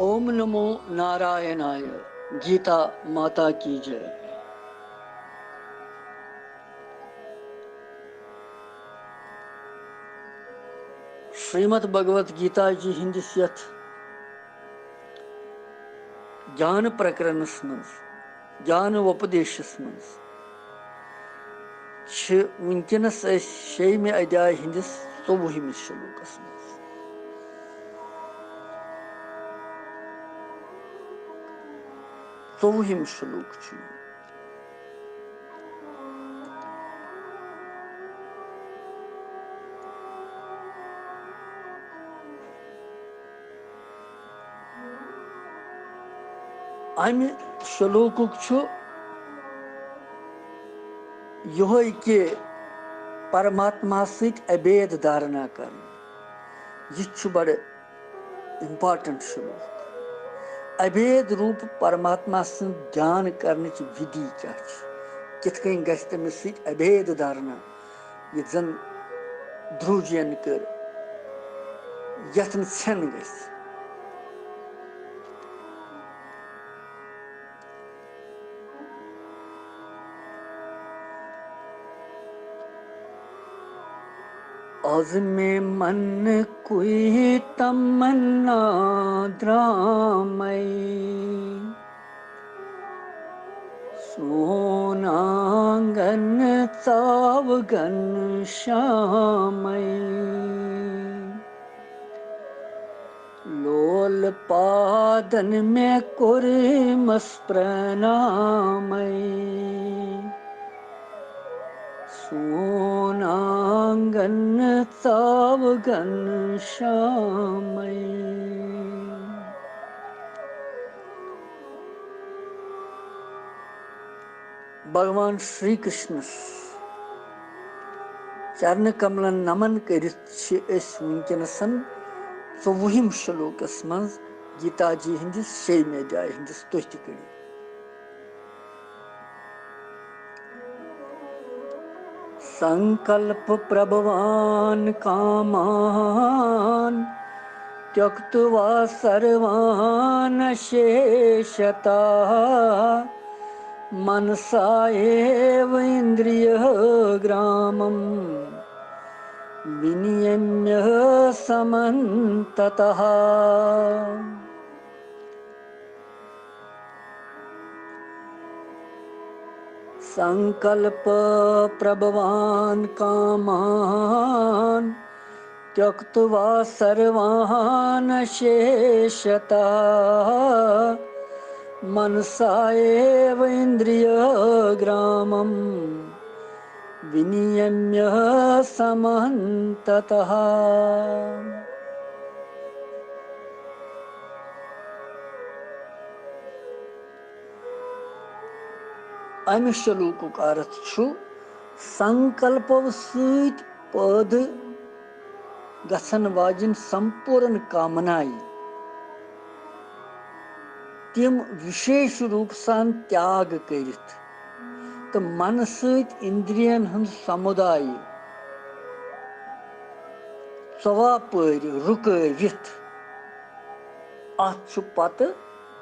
ओम नमो नारायणाय। गीता माता की जय। श्रीमद् भगवत गीता जी हिंदिस यथ ज्ञान प्रकरणस मज ज्ञान उपदेशस मज वुनकनस 6वें अध्याय हिंदिस 24वें श्लोकस मज। चौवहिम श्लोक अमि श्लोकुक यह कि परमात्मा सहित अभेद धारणा कर यह बड़ इम्पार्टेंट श्लोक। अभेद रूप परमात्मा सं ध्यान करने विधि क्या कित गस तमिस सहित अभेद धारणा ये जन ध्रुवजन कर यथन छन गस। आज में मन कोई तमन्ना द्रामई सोनांगन चावगन श्यामई लोल पादन में कुरमस प्रणामई सोनांगन चावगन श्यामई। भगवान श्री कृष्ण चरण कमलन नमन करनसन 24वें श्लोकस मज गीता जी हिंदिस 6वें अध्याय हिंदिस तुह तु करो। संकल्प प्रभवान कामान त्यक्त्वा सर्वान शेषता मनसा एव इंद्रियः ग्रामं विनियम्य समन्ततः। संकल्प प्रभवान कामान त्यक्त्वा सर्वान शेषता मनसा एव इंद्रियग्रामं विनियम्य समन्ततः। अमि श्लोकुक अर्थ संकल्प सहित पद गसन वाजिन संपूर्ण कामनाएं तिम विशेष रूप सान त्याग करित तो मन सहित इंद्रियन हंद समुदाय सवा पर रुकवित अत पत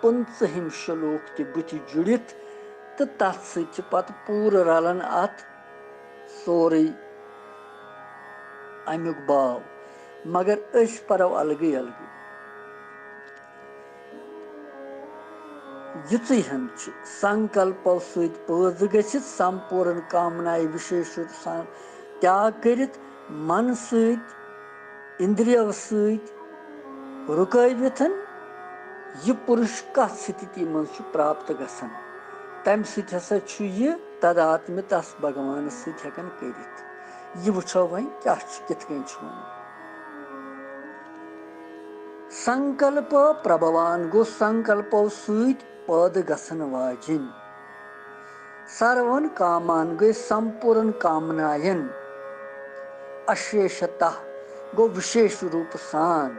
15 श्लोक ते बुथ जुड़ित तो तथ सत पत पूर रलन अत सोरे अमुक भाव मगर अस परो अलगे अलगे युति हन संकल्पो सहित पद गसित संपूर्ण कामनाएं विशेष रूप से त्याग करित मन सहित इंद्रियों सहित रुकविथन यह पुरुष कथ स्थिति मन प्राप्त गसन तम सहित हसा यह तदात्म्य तस भगवान सहित हेकन करित। यह वुछो वह क्या कित कन संकल्प प्रभवान गो संकल्पो सहित पद गसन वाजिन सर्वन कामान गए संपूर्ण कामनायन अशेषता गो विशेष रूप सान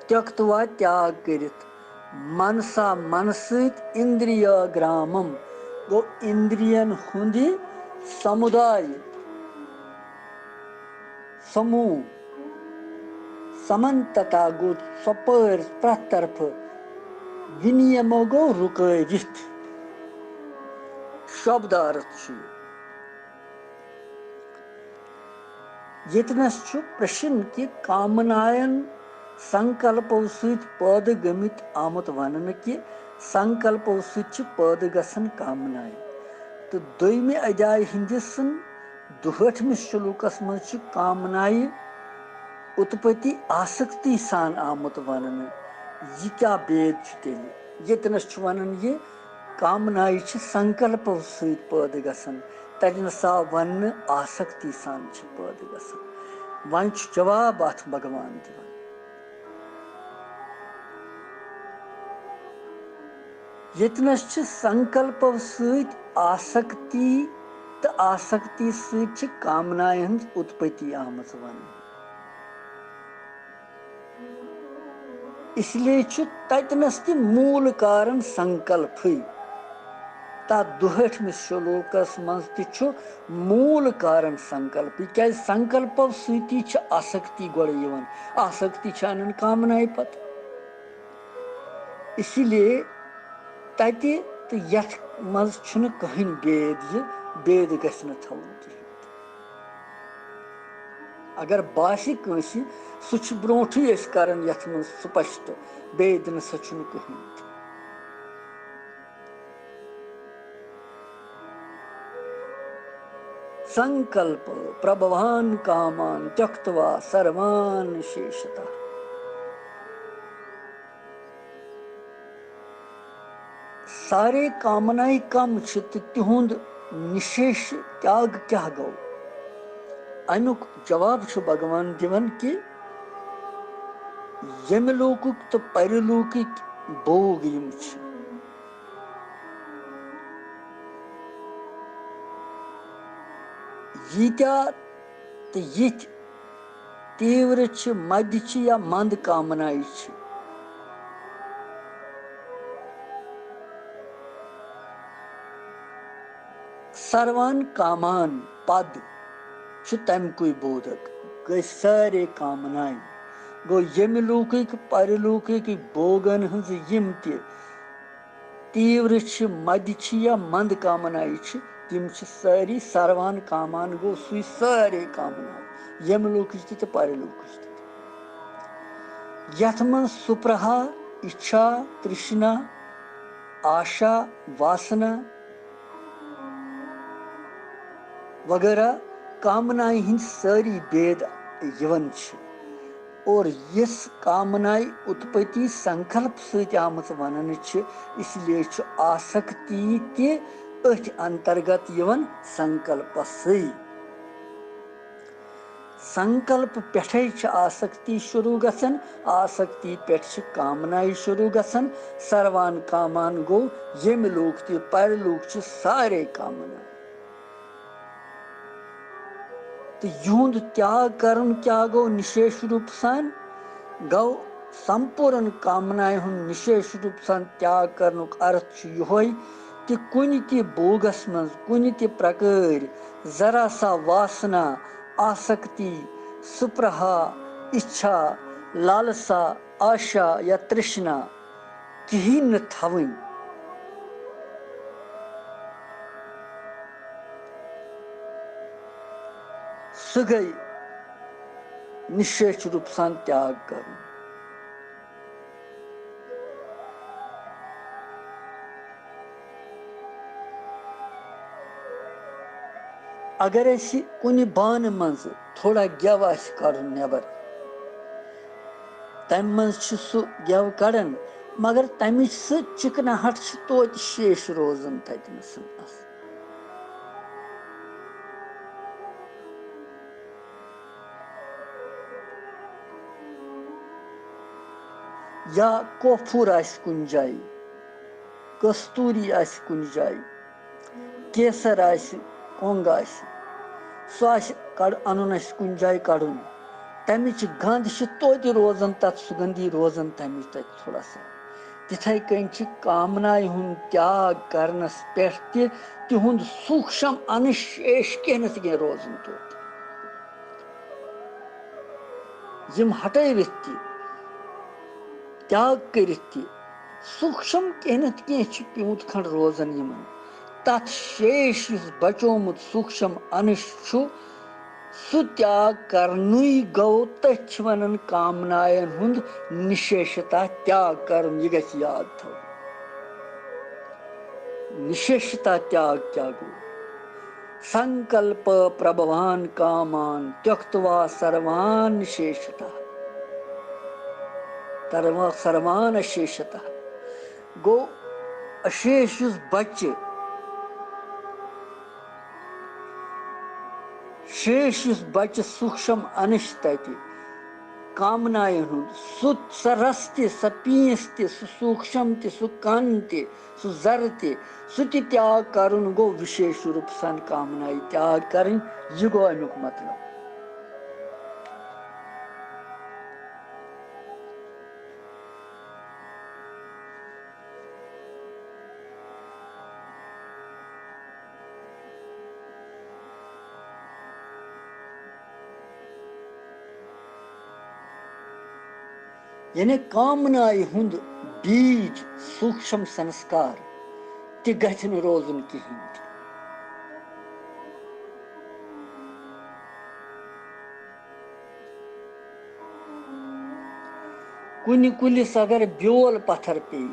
त्यक्त्वा त्याग करित मनसा मन सहित इंद्रिय ग्रामम गो इंद्रियन हुंदी समुदाय समूह समन्तता गो सपर प्रतरफ विनियमो गो रुकवित शब्द अर्थ यतनस प्रश्न कि कामनायन संकल्पो सहित पद गमित आमुत वन कि संकल्पो सहित पद गसन कामनाएं तो दोयमे अध्याय हिंदिस 62वें श्लोकस मज कामनाएं उत्पत्ति आसक्ति सान आमुत वन यह क्या भेद तेल यतनस वन ये कामनाएं संकल्प सहित पद गसन तजनस वन आसक्ति सान पद गसन वन जवाब अथ भगवान दिवान यतनस संकल्प सहित आसक्ति तो आसक्ति सहित कामनाएं हंस उत्पत्ति आमत वन इसलिए ततनस कि मूल कारण संकल्प ता 62वें श्लोकस मज ति मूल कारण संकल्प क्या संकल्प सती आसक्ति गोड़ आसक्ति अनन कामनाएं पत इसलिए तति तो यथ मज कहीं भेद गछ थवन अगर बासी कंसी सह ब्रोठी करन यथ मज स्पष्ट भेद न सह कहीं संकल्प प्रभवान कामान त्यक्त्वा सर्वान शेषतः सारे कामनाएं कम तिहुंद निशेष त्याग क्या गो अमुक जवाब भगवान दिवन कि यमलोकुक तो परलोकिक भोग यम यीत्या तो यिथ तीव्र मध्य या मंद कामनाएं सर्वान कामान पद तमुक बोधक गई सारे कामनाएं गो यमलोकिक परलोकिक भोगन हज यम तीव्र मध्य या मंद कामनाएं तिम सारी सर्वान कामान गो सु सारे कामना यमलोकिच तो परलोकिच यथ मन सुप्रहा इच्छा तृष्णा आशा वासना वगैरह कामनाएं हिंद सारी भेद यवन और यस कामनाएं उत्पत्ति संकल्प सहित आमत वनन इसलिए आसक्ति ते अथ अंतर्गत यवन संकल्प संकल्प पेठे आसक्ति शुरू गसन आसक्ति पेठ कामनाएं शुरू गसन सर्वान कामान गो यम लोक ते परलोक सारे कामना तो युंद त्याग करन क्या गो निशेष रूप सन गौ संपूर्ण कामनाएं हुन निशेष रूप सन त्याग करनुक अर्थ यहोय कि कुनि ते भोगस मज कुनि ते प्रकार जरा सा वासना आसक्ति सुप्रहा इच्छा लालसा आशा या तृष्णा कहीं न थवन सह गई निशेष रूप सन त्याग कर अगर ऐसी कुनि बान मज थोड़ा गेव कड़ नबर तम मज सह गेव कड़न मगर तमिच सह चिकनाहट तोत शेष रोजन ततनस या कोफूर कुन जाय कस्तूरी कुन जाय केसर कोंग सह अन कुन जाय कड़न तमिच गंध तोत रोजन तथ सुगंधी रोजन तमिच तथ थोड़ा सा तिथे कन कामनाएं हुन त्याग करनस पे तिहुंद सूक्ष्म अनशेष कह रोजन तोत यम हटवित त्याग करित सूक्ष्म कह प्यूत खंड रोजन यमन तथ शेष बचोमुत सूक्ष्म अंश सु त्याग करनुई गो तथ वन कामनायन हुंद निशेषता त्याग कर यह याद थो निशेषता त्याग क्या गो संकल्प प्रभवान कामान त्यक्त्वा सर्वान निशेषता सर्वान अशेषता गो अशेष बच्चे शेष बच्चे सूक्ष्म अंश तति कामनाएं हुंद सु रस स पीस सु सूक्ष्म सु कन सु जर सु त्याग करुन गो विशेष रूप सन कामनाएं त्याग करें यह गो अमुक मतलब यानी कामनाएं हुंद बीज सूक्ष्म संस्कार ते गठन रोजन कहीं कुन कुलिस अगर ब्योल पत्थर पे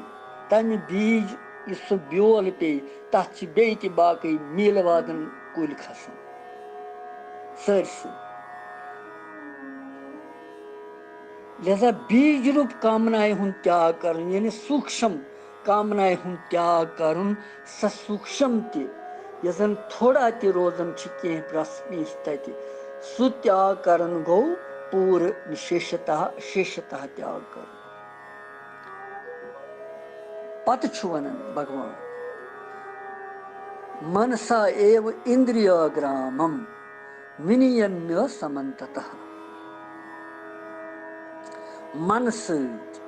तम बीज सह ब्योल पे तथ बे बाकी मील वादन कुल खसन सरस लिहाजा बीज रूप कामनाएं हुंद त्याग कर यानी सूक्ष्म कामनाएं हुंद त्याग कर स सूक्ष्म तन थोड़ा रोजन कह रस पीस तथ सु त्याग कर गो पूर विशेषतः शेषतः त्याग कर पत वनन भगवान मनसा एव इंद्रियग्रामम विनियम्य समन्ततः मन सत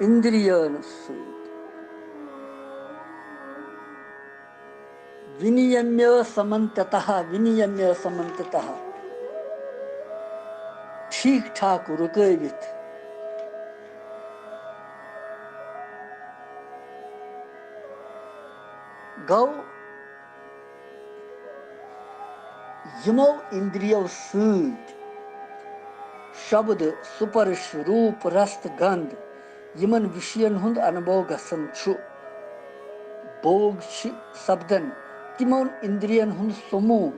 इंद्रियन सत विनियम्य समन्ततः ठीक ठाक रुकवित गौ यमो इंद्रियों सत शब्द सुपर्श रूप रस गंध यमन विषयन हुंद अनुभव गसन छु भोग सब्दन तिमन इंद्रियन हुंद समूह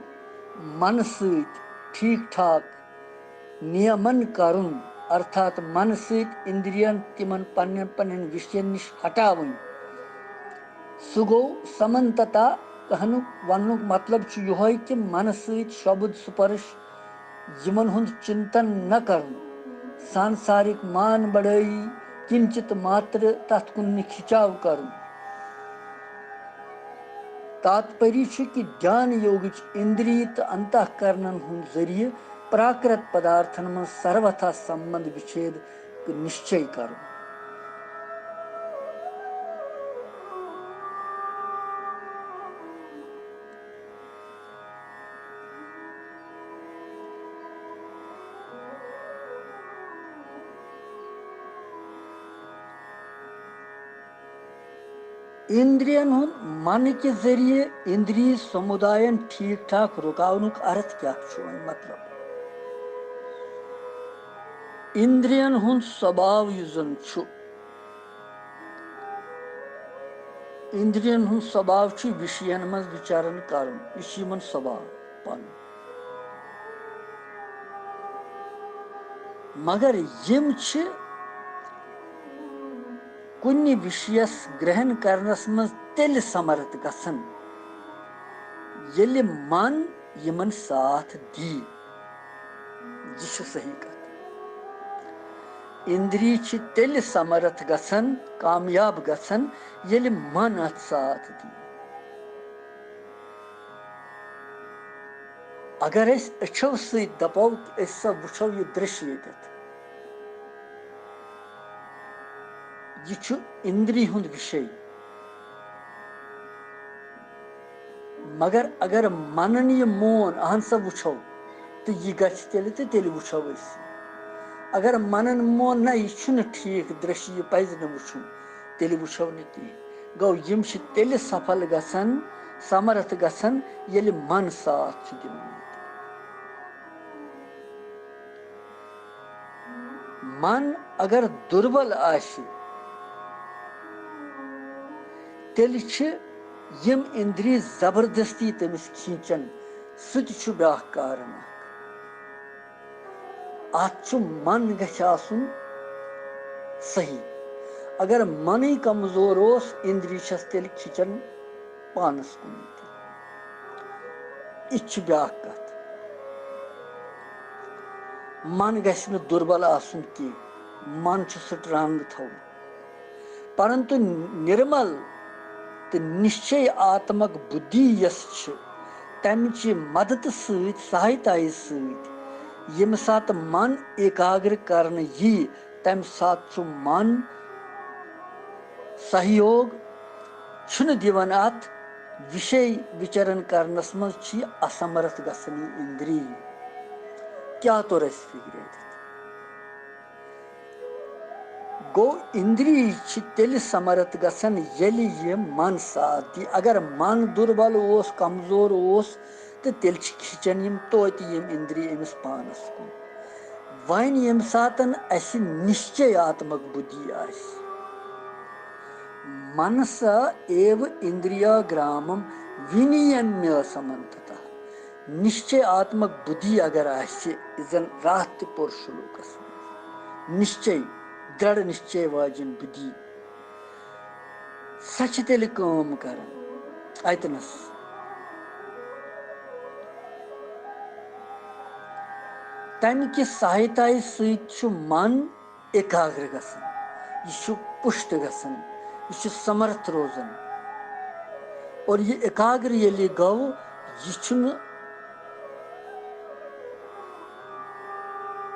मन सत ठीक ठाक नियमन करुन अर्थात मन सत इंद्रियन तिमन पन्न पन्न विषयन निश हटावन सु गो समन्तता कहनुक वनुक मतलब छु यह कि मन सत शब्द स्पर्श यमन हुंद चिंतन न कर सांसारिक मान बढ़ाई किंचित मात्र तथ कुन खिंचाव कर तात्पर्य कि ज्ञान योग इंद्रिय तो अंतःकरणन हुंद जरिए प्राकृत पदार्थन में सर्वथा संबंध विच्छेद निश्चय कर इंद्रियन हुंद मन के जरिए इंद्रिय समुदायन ठीक ठाक रुकावनुक अर्थ क्या मतलब इंद्रियन हुंद स्वभाव युजन छु इंद्रियन हुंद स्वभाव छु विषयन मज विचारन करन यमन स्वभाव पन मगर यम छु कुन्नी विषयस ग्रहण करनस मज तेल समर्थ गसन यदि मन यमन साथ दी यह सही कथ इंद्रिय छि तेल समर्थ गसन कामयाब गसन यदि मन अत साथ दी अगर अच्छो सत दपो वो यह दृश्य ये यह इंद्रिय हुंद विषय मगर अगर मनन यह मोन अहन सा वो तो यह गल तो तेल वो अगर मनन मोन ना यह ठीक दृश्य यह पज न वुचुन तेल वुचो न कहीं गो यम तेल सफल गसन समर्थ गसन येल मन साथ दिन मन अगर दुर्बल आशि तेल यम इंद्रिय जबरदस्ती तमिस खींचन सह ब्या कारण अत मन गसन सही अगर मन कमजोर इंद्रिय तेल खींचन पानस कुन यह ब्या कत मन गस दुर्बल आसन की मन स्ट्रांग थो परंतु निर्मल तो निश्चय आत्मक बुद्धि यस तमचि मदद सहायता यम सात मन एकाग्र करने यी तम सात मन सहयोग दिवन अत विषय विचरण करनस मज असमर्थ गसन इंद्रिय क्या तो फिक्र गो इंद्रिय तेल समर्थ गसन यलि ये मन साथ दी अगर मन दुर्बल ओस कमजोर ओस तो तेल खिचन यम तोत यम इंद्रिय अमिस पानस कुन वन यम सातन अस निश्चयात्मक बुद्धि आस मनसा एव इंद्रियाग्रामम विनियम्य समन्ततः निश्चयात्मक बुद्धि अगर आन रात पोर श्लोकस निश्चय दृढ़ निश्चय वाजिन बुद्धि सच तेल काम कर अतनस तम कि सहायता सु मन एकाग्र गसन यह पुष्ट गसन यह समर्थ रोजन और यह एकाग्र ये गो यह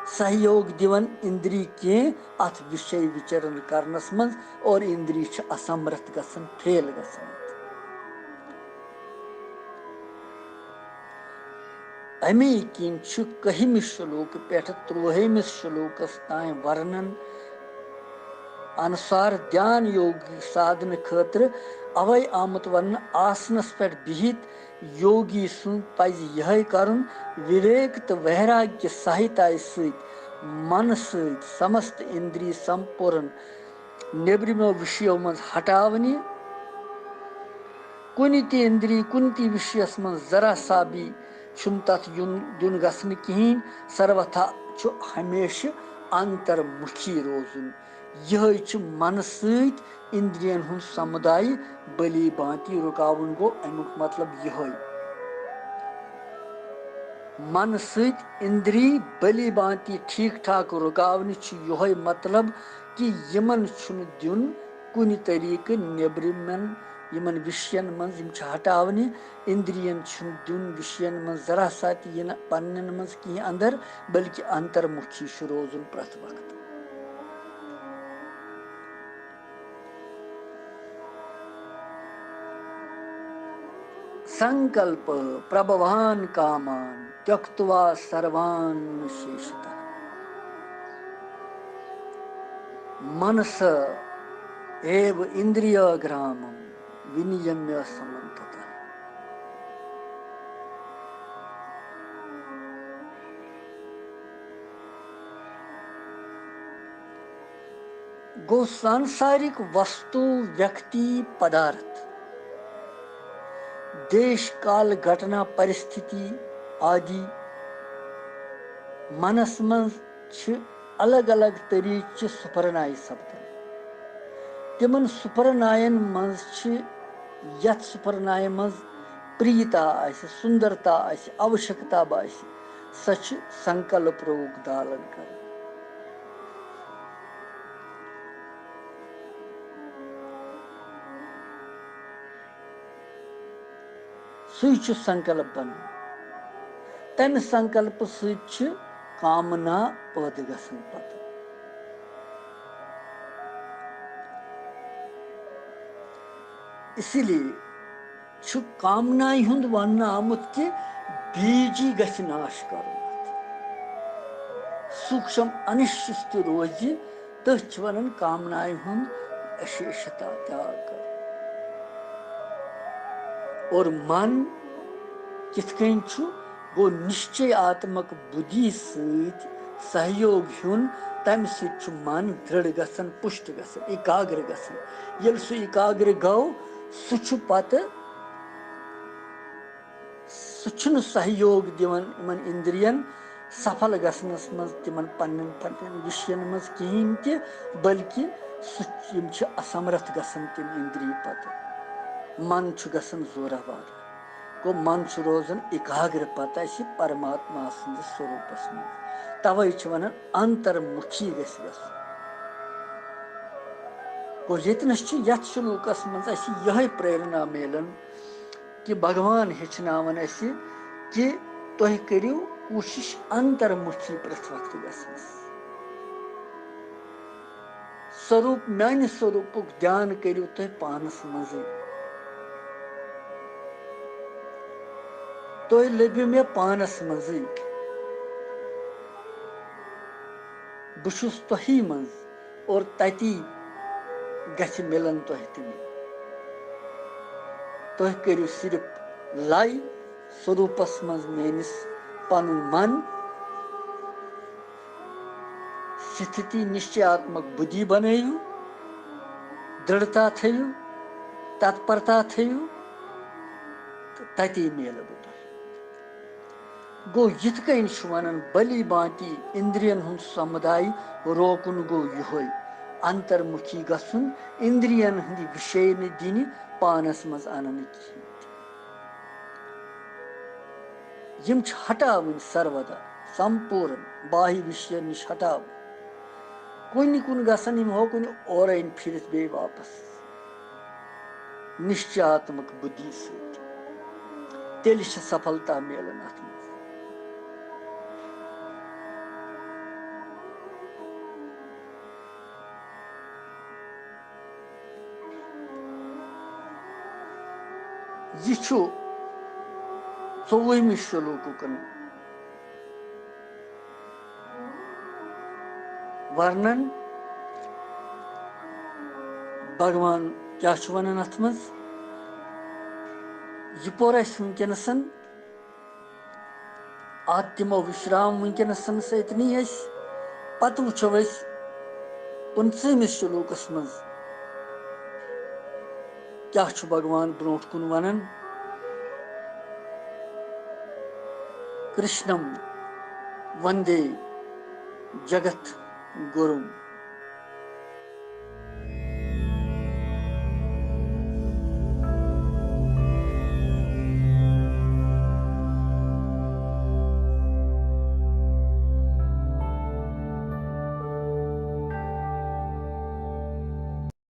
सहयोग दिवन इंद्रिय के अथ विषय विचरण करनस मज और इंद्रिय असमर्थ गसन फेल गसन अमे किन कहमिस श्लोक पे 13मिस श्लोकस तान वर्णन अनुसार ध्यान योगी साधन खतर अवै आमुत वन आसनस पे बिहित योगी सुन पज यह करुन विवेक तो वैराग्य सहायता मन समस्त इंद्रिय संपूर्ण नेब्रिमो विषयों मज हटावनी कुन ती इंद्रिय कुन ती विषयस मज जरा सा भी तथ युन गसन कहीं सर्वथा हमेशा अंतर्मुखी रोजुन यह मन इंद्रियन हुन समुदाय बली भांति रुकावन गो अमुक मतलब यह मन इंद्रिय बली भांति ठीक ठाक रुकावन यह मतलब कि यमन दिन कुन तरीक नेब्रिमन यमन विषयन मज हटावने इंद्रियन दिन विषयन मज जरा सा पन्न मज कहीं अंदर बल्कि अंतर्मुखी रोजुन प्रत वक्त संकल्प प्रभवान कामान त्यक्त्वा सर्वान शेषतः मनस एव इंद्रियाग्रामम विनियम्य समन्ततः गो सांसारिक वस्तु व्यक्ति पदार्थ देश काल घटना परिस्थिति आदि मनस मज अलग अलग तरीक सुपरनाय सपदन तिमन सुपरनायन मज यथ सुपरनाय मज प्रियता आसि सुंदरता आसि आवश्यकता बासि सच संकल्प रोग धारण कर सु संकल्प बन तम संकल्प सु कामना पैद गसन पत इसीलिए कामना हुंद वन आमुत कि बीजी गछ नाश कर सूक्ष्म अनिश्चित रोज तथ वन कामनाएं हुंद अशेषता त्याग कर। और मन किथ कन गो निश्चयात्मक बुद्धि सहित सहयोग हुन तम सु मन दृढ़ गसन पुष्ट गसन एकाग्र गसन। यल सु एकाग्र गो सु पत सु सहयोग दिवन इमन इंद्रियन सफल गसनस मज तिमन पन्न पन्न विषयन मज कहीं ते बल्कि सु असमर्थ गसन तिम इंद्रिय पत मन गसन जोरावर गो मन रोजन एकाग्र पत परमात्मा सद स्वरूपस मज तवे वन अंतर्मुखी गो ये श्लोकस मज यह प्रेरणा मिलन कि भगवान हेचनावन कि तुह करियो कोशिश अंतर्मुखी प्रत वक्त गसनस स्वरूप मान स्वरूप ध्यान करियो तुह पानस मज तुह लभ्य मे पानस मज बहुस तुही मज और तती गछ मिलन तुह तमें तुह करियो सिर्फ लाई स्वरूपस मज मेनिस पन मन स्थिति निश्चयात्मक बुद्धि बनयु दृढ़ता थयु तत्परता थयु तती मेल बह गो यिथ कन वन बलि बांति इंद्रियन हुंद समुदाय रोकुन गो यह अंतर्मुखी गसुन इंद्रियन हंदी विषय न दिन पानस मज अनन कहीं यम हटावन सर्वदा संपूर्ण बाह्य विषय निश हटाव कुन गसन यम होकुन और फिर बे वापस निश्चयात्मक बुद्धि तेल सफलता मिलन अत यह 24वें श्लोकुकन वर्णन भगवान क्या वन अत मज यह पोर वनकनसन आत्मो विश्राम वनकनसन सतनी पत वो 25वें श्लोकस मज क्या भगवान ब्रोट कुन वनन कृष्णम वंदे जगत गुरुम।